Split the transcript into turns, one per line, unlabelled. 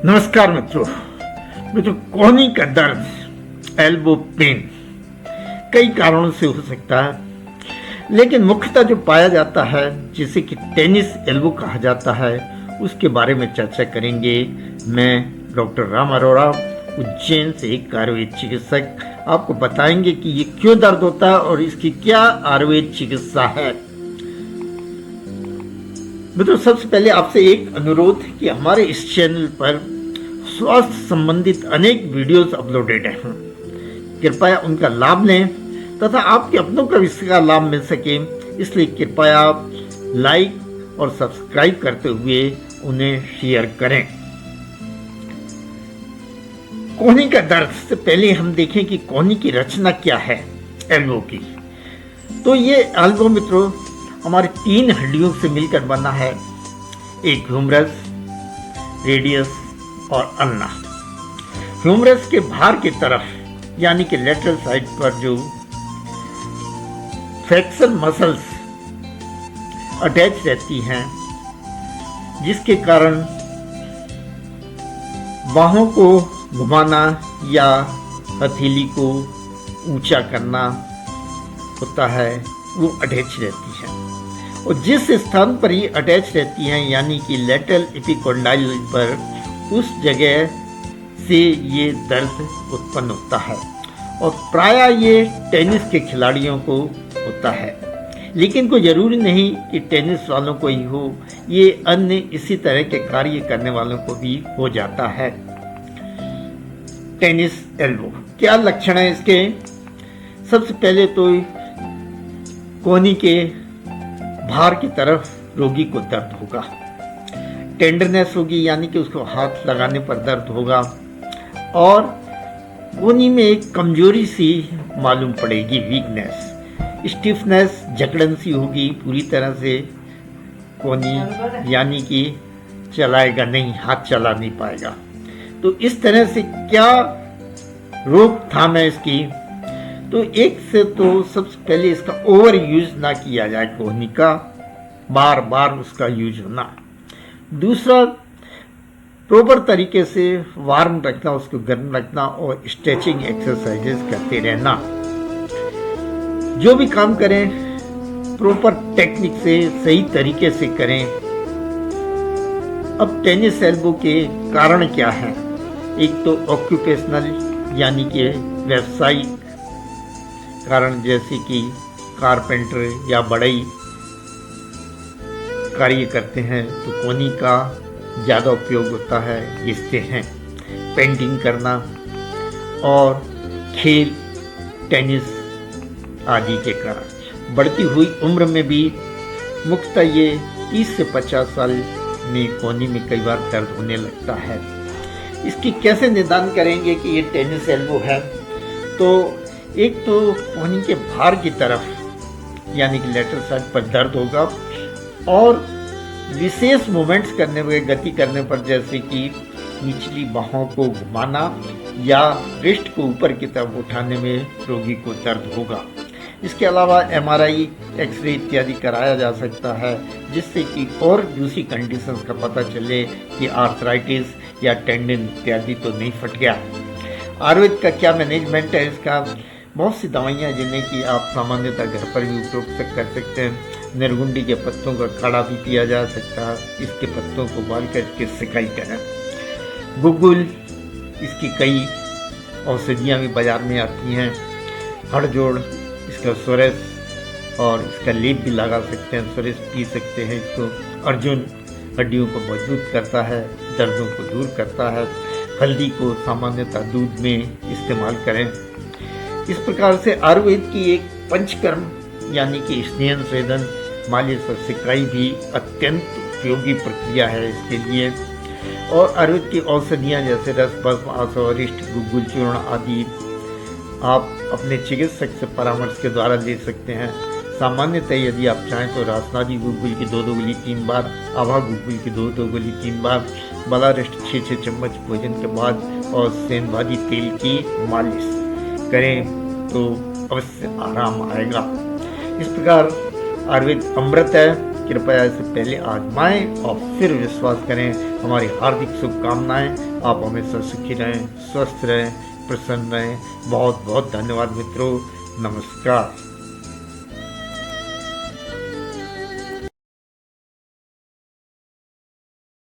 नमस्कार मित्रों, कोहनी का दर्द, एल्बो पेन कई कारणों से हो सकता है, लेकिन मुख्यतः जो पाया जाता है जिसे कि टेनिस एल्बो कहा जाता है, उसके बारे में चर्चा करेंगे। मैं डॉक्टर राम अरोड़ा, उज्जैन से एक आयुर्वेद चिकित्सक, आपको बताएंगे कि ये क्यों दर्द होता है और इसकी क्या आयुर्वेद चिकित्सा है। मित्रों, सबसे पहले आपसे एक अनुरोध कि हमारे इस चैनल पर स्वास्थ्य संबंधित अनेक वीडियोस अपलोडेड हैं। कृपया उनका लाभ लें तथा आपके अपनों को इसका लाभ मिल सके, इसलिए कृपया आप लाइक और सब्सक्राइब करते हुए उन्हें शेयर करें। कोहनी का दर्द से पहले हम देखें कि कोहनी की रचना क्या है एल्बो की। तो ये एल्बो मित्रों हमारे 3 हड्डियों से मिलकर बना है, एक ह्यूमरस, रेडियस और अल्ना। ह्यूमरस के बाहर की तरफ यानी कि लेटरल साइड पर जो फ्लेक्सर मसल्स अटैच रहती हैं, जिसके कारण बाहों को घुमाना या हथेली को ऊंचा करना होता है, वो अटैच रहती है। और जिस स्थान पर ये अटैच रहती हैं यानी कि लेटरल एपिकोंडाइल पर, उस जगह से ये दर्द उत्पन्न होता है और प्रायः ये टेनिस के खिलाड़ियों को होता है, लेकिन कोई ज़रूरी नहीं कि टेनिस वालों को ही हो, ये अन्य इसी तरह के कार्य करने वालों को भी हो जाता है। टेनिस एल्बो क्या लक्षण है इसके? सबसे पहले तो कोहनी के बाहर की तरफ रोगी को दर्द होगा, टेंडरनेस होगी यानी कि उसको हाथ लगाने पर दर्द होगा, और कोहनी में एक कमजोरी सी मालूम पड़ेगी, वीकनेस, स्टिफनेस, जकड़न सी होगी, पूरी तरह से कोहनी यानी कि चलाएगा नहीं, हाथ चला नहीं पाएगा। तो इस तरह से क्या रोकथाम है इसकी? तो एक से तो सबसे पहले इसका ओवर यूज ना किया जाए, कोहनी का बार बार उसका यूज होना। दूसरा, प्रॉपर तरीके से वार्म रखना, उसको गर्म रखना और स्ट्रेचिंग एक्सरसाइजेस करते रहना। जो भी काम करें प्रॉपर टेक्निक से, सही तरीके से करें। अब टेनिस एल्बो के कारण क्या है? एक तो ऑक्यूपेशनल यानी कि व्यावसायिक कारण, जैसे कि कारपेंटर या बढ़ई कार्य करते हैं तो कोहनी का ज़्यादा उपयोग होता है, घिसते हैं, पेंटिंग करना और खेल, टेनिस आदि के कारण। बढ़ती हुई उम्र में भी मुख्यतः ये 30 से 50 साल में कोहनी में कई बार दर्द होने लगता है। इसकी कैसे निदान करेंगे कि ये टेनिस एल्बो है? तो एक तो कोहनी के बाहर की तरफ यानी कि लेटरल साइड पर दर्द होगा, और विशेष मूवमेंट्स करने पर, गति करने पर, जैसे कि निचली बाहों को घुमाना या रिस्ट को ऊपर की तरफ उठाने में रोगी को दर्द होगा। इसके अलावा MRI, एक्सरे इत्यादि कराया जा सकता है, जिससे कि और दूसरी कंडीशंस का पता चले कि आर्थराइटिस या टेंडन इत्यादि तो नहीं फट गया। आयुर्वेद का क्या मैनेजमेंट है इसका? बहुत सी दवाइयाँ जिन्हें कि आप सामान्यतः घर पर भी उपयोग कर सकते हैं। निरगुंडी के पत्तों का काढ़ा भी पिया जा सकता है, इसके पत्तों को उबाल कर इसकी सिकाई करें। गुग्गुल, इसकी कई औषधियाँ भी बाजार में आती हैं। हड़जोड़, इसका सोरेस और इसका लेप भी लगा सकते हैं, सोरेस पी सकते हैं इसको। अर्जुन हड्डियों को मजबूत करता है, दर्दों को दूर करता है। हल्दी को सामान्यतः दूध में इस्तेमाल करें। इस प्रकार से आयुर्वेद की एक पंचकर्म यानी कि स्नेहन, स्वेदन, मालिश और सिकाई भी अत्यंत उपयोगी प्रक्रिया है इसके लिए। और आयुर्वेद की औषधियाँ जैसे रस, भस्म, आसवरिष्ठ, गुग्गुल चूर्ण आदि आप अपने चिकित्सक से परामर्श के द्वारा ले सकते हैं। सामान्यतः यदि आप चाहें तो रासनादी गुग्गुल की 2-2 गोली 3 बार, आभा गुग्गुल की 2-2 गोली 3 बार, बलारिष्ट 6-6 चम्मच भोजन के बाद और सेंधवादी तेल की मालिश करें तो अवश्य आराम आएगा। इस प्रकार आयुर्वेद अमृत है, कृपया इसे पहले आजमाएं और फिर विश्वास करें। हमारी हार्दिक शुभकामनाएं। आप हमेशा सुखी रहें, स्वस्थ रहें, प्रसन्न रहें। बहुत बहुत धन्यवाद मित्रों। नमस्कार।